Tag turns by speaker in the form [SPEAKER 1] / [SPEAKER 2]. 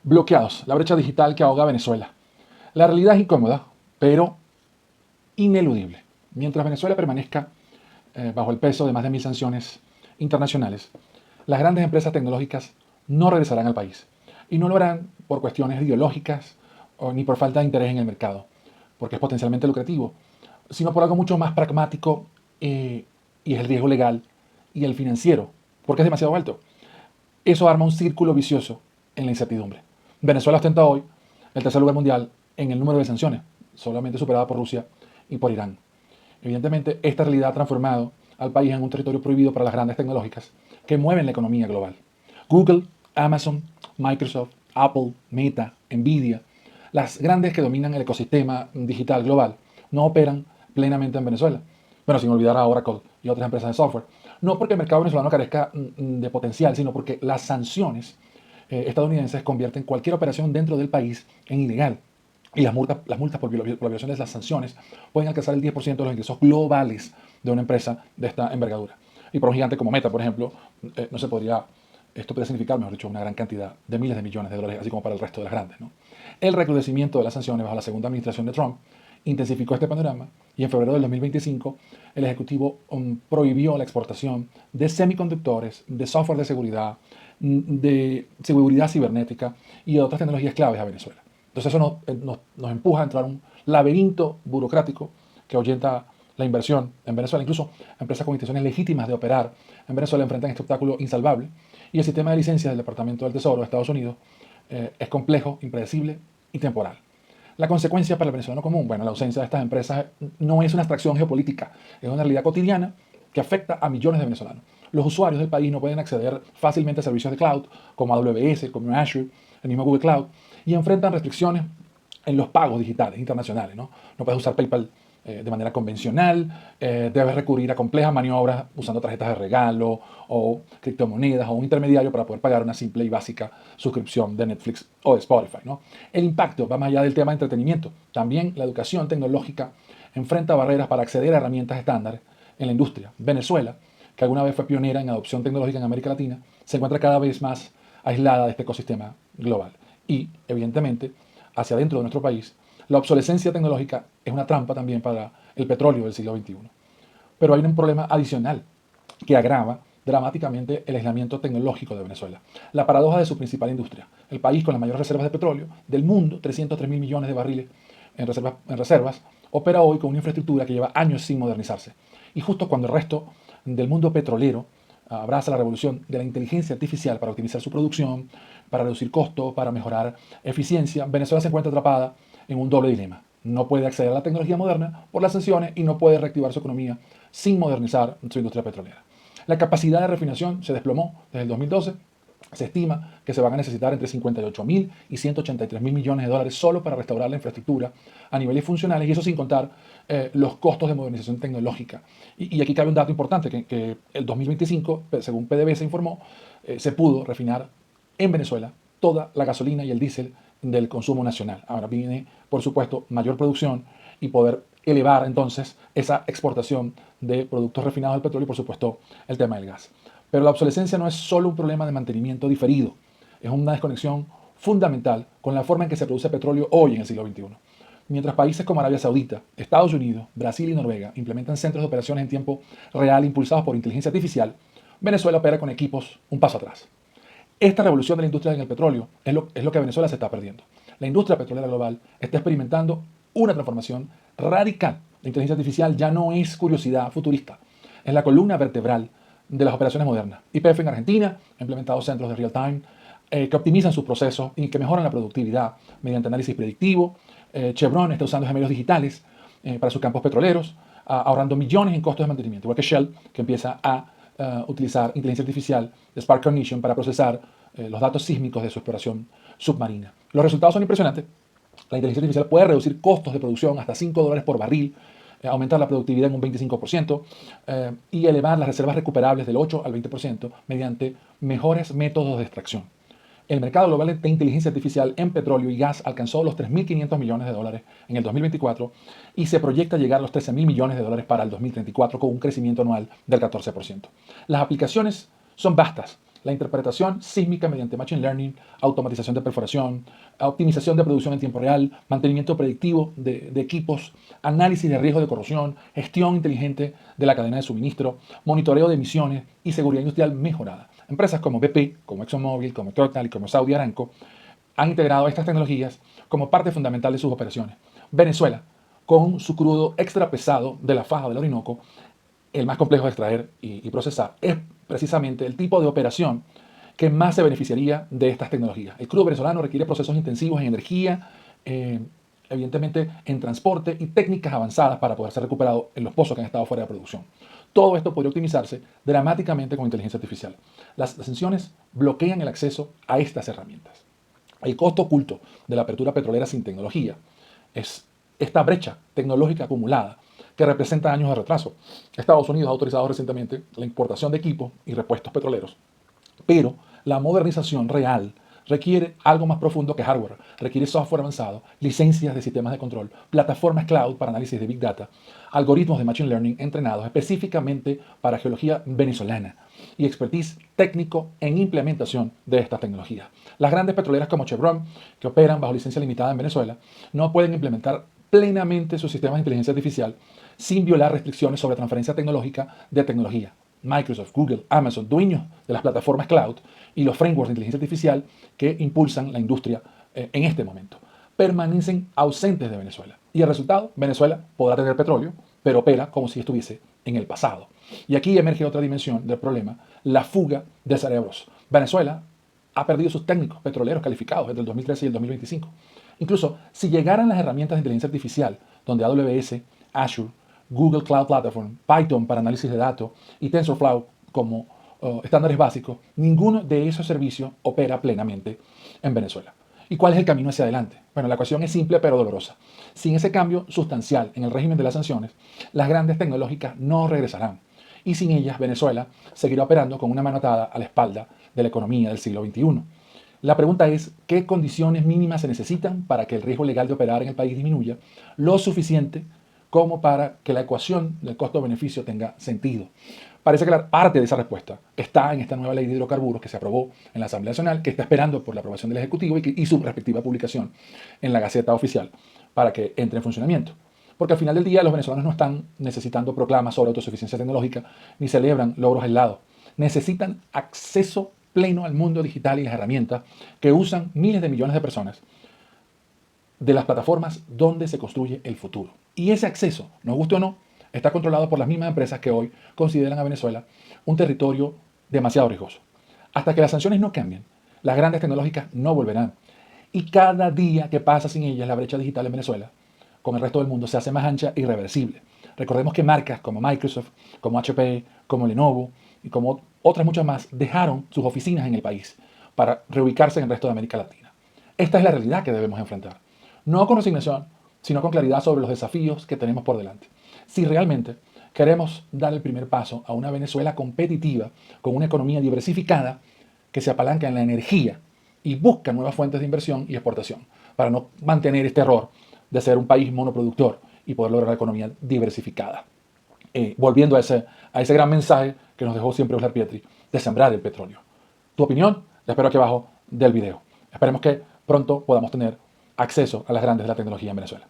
[SPEAKER 1] Bloqueados, la brecha digital que ahoga a Venezuela. La realidad es incómoda, pero ineludible. Mientras Venezuela permanezca bajo el peso de más de 1000 sanciones internacionales, las grandes empresas tecnológicas no regresarán al país. Y no lo harán por cuestiones ideológicas ni por falta de interés en el mercado, porque es potencialmente lucrativo, sino por algo mucho más pragmático y es el riesgo legal y el financiero, porque es demasiado alto. Eso arma un círculo vicioso en la incertidumbre. Venezuela ostenta hoy el tercer lugar mundial en el número de sanciones, solamente superada por Rusia y por Irán. Evidentemente, esta realidad ha transformado al país en un territorio prohibido para las grandes tecnológicas que mueven la economía global. Google, Amazon, Microsoft, Apple, Meta, Nvidia, las grandes que dominan el ecosistema digital global, no operan plenamente en Venezuela. Bueno, sin olvidar a Oracle y otras empresas de software. No porque el mercado venezolano carezca de potencial, sino porque las sanciones estadounidenses convierten cualquier operación dentro del país en ilegal. Y las multas por violación de las sanciones pueden alcanzar el 10% de los ingresos globales de una empresa de esta envergadura. Y para un gigante como Meta, por ejemplo, no se podría, esto podría significar, mejor dicho, una gran cantidad de miles de millones de dólares, así como para el resto de las grandes, ¿no? El recrudecimiento de las sanciones bajo la segunda administración de Trump intensificó este panorama y en febrero del 2025 el Ejecutivo prohibió la exportación de semiconductores, de software de seguridad cibernética y de otras tecnologías claves a Venezuela. Entonces eso nos empuja a entrar a un laberinto burocrático que ahuyenta la inversión en Venezuela. Incluso empresas con intenciones legítimas de operar en Venezuela enfrentan este obstáculo insalvable. Y el sistema de licencias del Departamento del Tesoro de Estados Unidos es complejo, impredecible y temporal. La consecuencia para el venezolano común, bueno, la ausencia de estas empresas no es una abstracción geopolítica, es una realidad cotidiana que afecta a millones de venezolanos. Los usuarios del país no pueden acceder fácilmente a servicios de cloud como AWS, como Azure, el mismo Google Cloud, y enfrentan restricciones en los pagos digitales internacionales. No puedes usar PayPal de manera convencional, debes recurrir a complejas maniobras usando tarjetas de regalo o criptomonedas o un intermediario para poder pagar una simple y básica suscripción de Netflix o de Spotify, ¿no? El impacto va más allá del tema de entretenimiento. También la educación tecnológica enfrenta barreras para acceder a herramientas estándares en la industria. Venezuela, que alguna vez fue pionera en adopción tecnológica en América Latina, se encuentra cada vez más aislada de este ecosistema global. Y, evidentemente, hacia adentro de nuestro país, la obsolescencia tecnológica es una trampa también para el petróleo del siglo XXI. Pero hay un problema adicional que agrava dramáticamente el aislamiento tecnológico de Venezuela. La paradoja de su principal industria. El país con las mayores reservas de petróleo del mundo, 303 mil millones de barriles en reservas, opera hoy con una infraestructura que lleva años sin modernizarse. Y justo cuando el resto del mundo petrolero abraza la revolución de la inteligencia artificial para optimizar su producción, para reducir costos, para mejorar eficiencia, Venezuela se encuentra atrapada en un doble dilema. No puede acceder a la tecnología moderna por las sanciones y no puede reactivar su economía sin modernizar su industria petrolera. La capacidad de refinación se desplomó desde el 2012. Se estima que se van a necesitar entre 58.000 y 183.000 millones de dólares solo para restaurar la infraestructura a niveles funcionales, y eso sin contar los costos de modernización tecnológica. Y aquí cabe un dato importante, que el 2025, según PDVSA informó, se pudo refinar en Venezuela toda la gasolina y el diésel del consumo nacional. Ahora viene, por supuesto, mayor producción y poder elevar entonces esa exportación de productos refinados del petróleo y, por supuesto, el tema del gas. Pero la obsolescencia no es solo un problema de mantenimiento diferido, es una desconexión fundamental con la forma en que se produce petróleo hoy en el siglo XXI. Mientras países como Arabia Saudita, Estados Unidos, Brasil y Noruega implementan centros de operaciones en tiempo real impulsados por inteligencia artificial, Venezuela opera con equipos un paso atrás. Esta revolución de la industria del petróleo es lo que Venezuela se está perdiendo. La industria petrolera global está experimentando una transformación radical. La inteligencia artificial ya no es curiosidad futurista, es la columna vertebral de las operaciones modernas. YPF en Argentina ha implementado centros de real time que optimizan sus procesos y que mejoran la productividad mediante análisis predictivo. Chevron está usando gemelos digitales para sus campos petroleros, ahorrando millones en costos de mantenimiento, igual que Shell, que empieza a utilizar inteligencia artificial de Spark Cognition para procesar los datos sísmicos de su exploración submarina. Los resultados son impresionantes. La inteligencia artificial puede reducir costos de producción hasta $5 por barril, aumentar la productividad en un 25% y elevar las reservas recuperables del 8 al 20% mediante mejores métodos de extracción. El mercado global de inteligencia artificial en petróleo y gas alcanzó los 3.500 millones de dólares en el 2024 y se proyecta llegar a los 13.000 millones de dólares para el 2034 con un crecimiento anual del 14%. Las aplicaciones son vastas la interpretación sísmica mediante Machine Learning, automatización de perforación, optimización de producción en tiempo real, mantenimiento predictivo de equipos, análisis de riesgo de corrosión, gestión inteligente de la cadena de suministro, monitoreo de emisiones y seguridad industrial mejorada. Empresas como BP, como ExxonMobil, como Total y como Saudi Aramco han integrado estas tecnologías como parte fundamental de sus operaciones. Venezuela, con su crudo extra pesado de la faja del Orinoco, el más complejo de extraer y procesar, es precisamente el tipo de operación que más se beneficiaría de estas tecnologías. El crudo venezolano requiere procesos intensivos en energía, evidentemente en transporte y técnicas avanzadas para poder ser recuperado en los pozos que han estado fuera de producción. Todo esto podría optimizarse dramáticamente con inteligencia artificial. Las sanciones bloquean el acceso a estas herramientas. El costo oculto de la apertura petrolera sin tecnología es esta brecha tecnológica acumulada que representa años de retraso. Estados Unidos ha autorizado recientemente la importación de equipos y repuestos petroleros, pero la modernización real requiere algo más profundo que hardware, requiere software avanzado, licencias de sistemas de control, plataformas cloud para análisis de Big Data, algoritmos de Machine Learning entrenados específicamente para geología venezolana y expertise técnico en implementación de estas tecnologías. Las grandes petroleras como Chevron, que operan bajo licencia limitada en Venezuela, no pueden implementar plenamente sus sistemas de inteligencia artificial sin violar restricciones sobre transferencia tecnológica de tecnología. Microsoft, Google, Amazon, dueños de las plataformas cloud y los frameworks de inteligencia artificial que impulsan la industria en este momento, permanecen ausentes de Venezuela. Y el resultado, Venezuela podrá tener petróleo, pero opera como si estuviese en el pasado. Y aquí emerge otra dimensión del problema, la fuga de cerebros. Venezuela ha perdido sus técnicos petroleros calificados entre el 2013 y el 2025. Incluso si llegaran las herramientas de inteligencia artificial, donde AWS, Azure, Google Cloud Platform, Python para análisis de datos y TensorFlow como estándares básicos, ninguno de esos servicios opera plenamente en Venezuela. ¿Y cuál es el camino hacia adelante? Bueno, la ecuación es simple pero dolorosa. Sin ese cambio sustancial en el régimen de las sanciones, las grandes tecnológicas no regresarán. Y sin ellas, Venezuela seguirá operando con una mano atada a la espalda de la economía del siglo XXI. La pregunta es, ¿qué condiciones mínimas se necesitan para que el riesgo legal de operar en el país disminuya lo suficiente como para que la ecuación del costo-beneficio tenga sentido? Parece que la parte de esa respuesta está en esta nueva ley de hidrocarburos que se aprobó en la Asamblea Nacional, que está esperando por la aprobación del Ejecutivo y su respectiva publicación en la Gaceta Oficial para que entre en funcionamiento. Porque al final del día los venezolanos no están necesitando proclamas sobre autosuficiencia tecnológica ni celebran logros aislados. Necesitan acceso pleno al mundo digital y las herramientas que usan miles de millones de personas de las plataformas donde se construye el futuro. Y ese acceso, nos guste o no, está controlado por las mismas empresas que hoy consideran a Venezuela un territorio demasiado riesgoso. Hasta que las sanciones no cambien, las grandes tecnológicas no volverán. Y cada día que pasa sin ellas, la brecha digital en Venezuela, con el resto del mundo, se hace más ancha e irreversible. Recordemos que marcas como Microsoft, como HP, como Lenovo y como otras muchas más dejaron sus oficinas en el país para reubicarse en el resto de América Latina. Esta es la realidad que debemos enfrentar. No con resignación, sino con claridad sobre los desafíos que tenemos por delante. Si realmente queremos dar el primer paso a una Venezuela competitiva, con una economía diversificada, que se apalanca en la energía y busca nuevas fuentes de inversión y exportación, para no mantener este error de ser un país monoproductor y poder lograr la economía diversificada. Volviendo a ese gran mensaje que nos dejó siempre Oslar Pietri, de sembrar el petróleo. Tu opinión la espero aquí abajo del video. Esperemos que pronto podamos tener acceso a las grandes de la tecnología en Venezuela.